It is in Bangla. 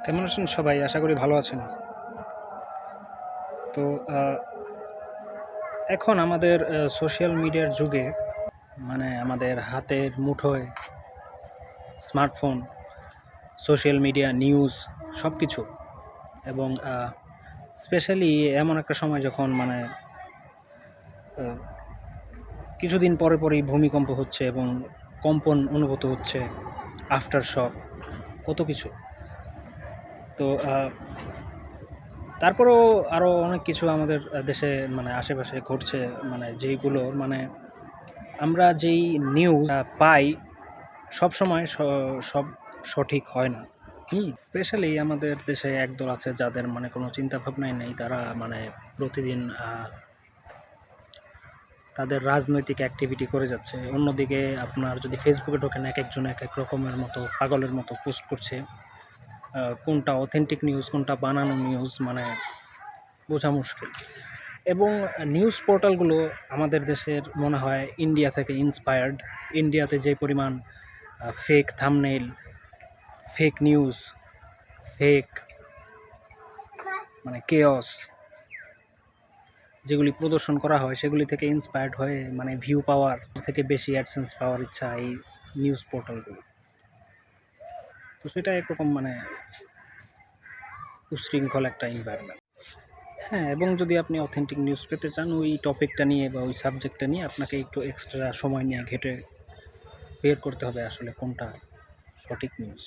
কেমন আছেন সবাই? আশা করি ভালো আছেন। তো এখন আমাদের সোশ্যাল মিডিয়ার যুগে মানে আমাদের হাতের মুঠোয় স্মার্টফোন, সোশ্যাল মিডিয়া, নিউজ সবকিছু এবং স্পেশালি এমন একটা সময় যখন মানে আ কিছুদিন পরেই ভূমিকম্প হচ্ছে এবং কম্পন অনুভূত হচ্ছে, আফটার শক কত কিছু। তো তারপরেও আরও অনেক কিছু আমাদের দেশে মানে আশেপাশে ঘটছে, মানে যেইগুলো মানে আমরা যেই নিউজ পাই সবসময় সব সঠিক হয় না। স্পেশালি আমাদের দেশে একদল আছে যাদের মানে কোনো চিন্তাভাবনাই নেই। তারা মানে প্রতিদিন তাদের রাজনৈতিক অ্যাক্টিভিটি করে যাচ্ছে। অন্যদিকে আপনার যদি ফেসবুকে ঢোকেন, একেকজন একেক রকমের মতো পাগলের মতো পোস্ট করছে। কোনটা অথেন্টিক নিউজ, কোনটা বানানো নিউজ মানে বোঝা মুশকিল। এবং নিউজ পোর্টালগুলো আমাদের দেশের মনে হয় ইন্ডিয়া থেকে ইন্সপায়ার্ড। ইন্ডিয়াতে যে পরিমাণ fake thumbnail, fake news, fake মানে কেওস যেগুলি প্রদর্শন করা হয়, সেগুলি থেকে ইন্সপায়ার্ড হয়ে মানে ভিউ পাওয়ার থেকে বেশি অ্যাডসেন্স পাওয়ার ইচ্ছা এই নিউজ পোর্টালগুলো। তো সেটা একরকম মানে উচ্ছৃঙ্খল একটা এনভায়রনমেন্ট। হ্যাঁ, এবং যদি আপনি অথেন্টিক নিউজ পেতে চান ওই টপিকটা নিয়ে বা ওই সাবজেক্টটা নিয়ে আপনাকে একটু এক্সট্রা সময় নিয়ে ঘেঁটে বের করতে হবে আসলে কোনটা সঠিক নিউজ।